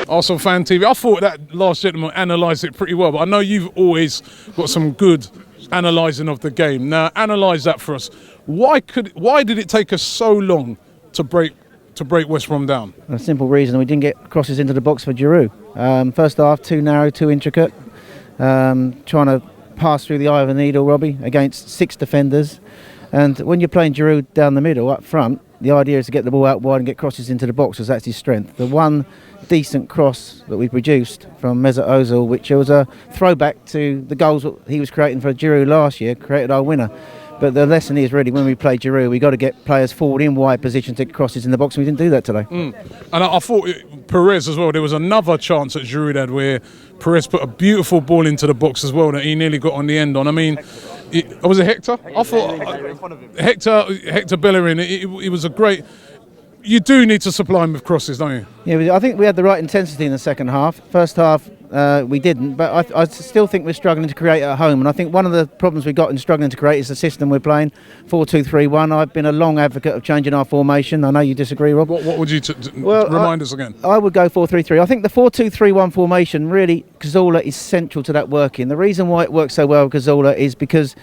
ArsenalFanTV. I thought that last gentleman analysed it pretty well, but I know you've always got some good analysing of the game. Now, analyse that for us. Why did it take us so long to break West Brom down? A simple reason: we didn't get crosses into the box for Giroud. First half, too narrow, too intricate. Trying to pass through the eye of a needle, Robbie, against 6 defenders. And when you're playing Giroud down the middle, up front, the idea is to get the ball out wide and get crosses into the box, because that's his strength. The one decent cross that we produced from Mesut Ozil, which was a throwback to the goals that he was creating for Giroud last year, created our winner. But the lesson is really, when we play Giroud, we've got to get players forward in wide position to get crosses in the box, and we didn't do that today. And I thought Perez as well, there was another chance that Giroud had where Perez put a beautiful ball into the box as well that he nearly got on the end on. I mean, was it Hector? I thought Hector Bellerin, it was a great... You do need to supply him with crosses, don't you? Yeah, I think we had the right intensity in the second half. First half, we didn't, but I still think we're struggling to create at home. And I think one of the problems we've got in struggling to create is the system we're playing, 4-2-3-1. I've been a long advocate of changing our formation. I know you disagree, Rob. What would you remind us again? I would go 4-3-3. I think the 4-2-3-1 formation, really, Cazorla is central to that working. The reason why it works so well with Cazorla is because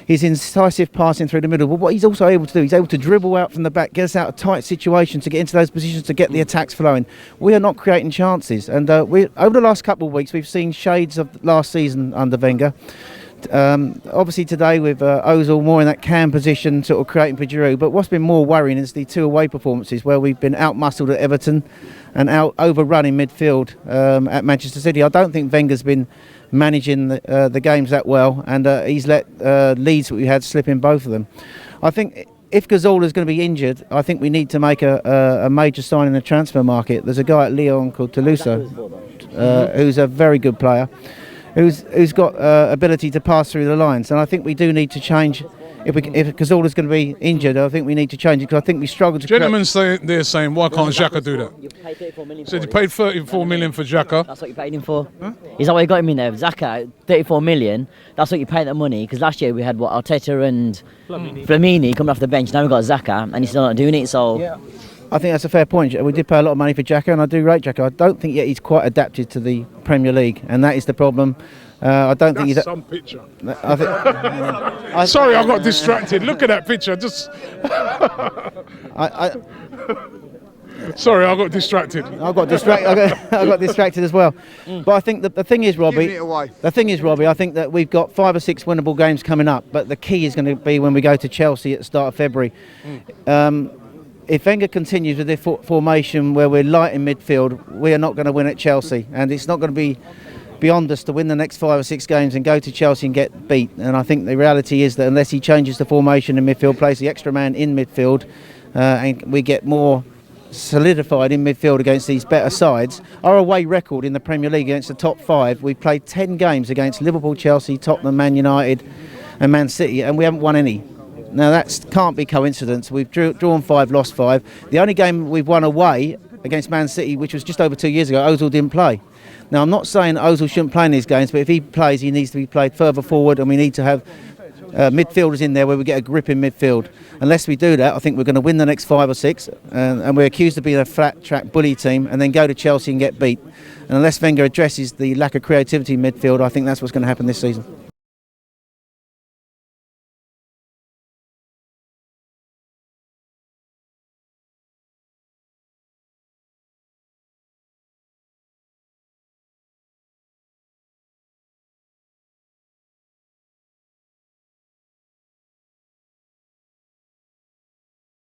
his incisive passing through the middle. But what he's also able to do, he's able to dribble out from the back, get us out of tight situations to get into those positions to get the attacks flowing. We are not creating chances. And over the last couple of weeks, we've seen shades of last season under Wenger. Obviously today with Ozil more in that cam position, sort of creating for Giroud. But what's been more worrying is the 2 away performances where we've been out-muscled at Everton and overrun in midfield at Manchester City. I don't think Wenger's been managing the games that well, and he's let leads that we had slip in both of them. I think if Cazorla is going to be injured, I think we need to make a major sign in the transfer market. There's a guy at Lyon called Toulouse, who's a very good player, who's got ability to pass through the lines, and I think we do need to change. If Cazorla's going to be injured, I think we need to change it, because I think we struggle to... Gentlemen they're saying, why can't Xhaka do that? You paid 34 million. So you paid 34 million for Xhaka. That's what you paid him for. Huh? Is that why you got him in there? Xhaka, 34 million. That's what you paid that money. Because last year we had Arteta and Flamini coming off the bench. Now we've got Xhaka, and he's still not doing it. So yeah, I think that's a fair point. We did pay a lot of money for Xhaka, and I do rate Xhaka. I don't think yet he's quite adapted to the Premier League, and that is the problem. I don't think he's... some picture. Sorry, I got distracted. Look at that picture. Just... Sorry, I got distracted. I got distracted as well. But I think that the thing is, Robbie, I think that we've got 5 or 6 winnable games coming up, but the key is going to be when we go to Chelsea at the start of February. If Wenger continues with this formation where we're light in midfield, we are not going to win at Chelsea, and it's not going to be beyond us to win the next 5 or 6 games and go to Chelsea and get beat. And I think the reality is that unless he changes the formation in midfield, plays the extra man in midfield, and we get more solidified in midfield against these better sides. Our away record in the Premier League against the top 5, we've played 10 games against Liverpool, Chelsea, Tottenham, Man United and Man City, and we haven't won any. Now that can't be coincidence. We've drawn 5, lost 5. The only game we've won away against Man City, which was just over 2 years ago, Ozil didn't play. Now, I'm not saying Ozil shouldn't play in these games, but if he plays, he needs to be played further forward, and we need to have midfielders in there where we get a grip in midfield. Unless we do that, I think we're going to win the next 5 or 6, and we're accused of being a flat-track bully team, and then go to Chelsea and get beat. And unless Wenger addresses the lack of creativity in midfield, I think that's what's going to happen this season.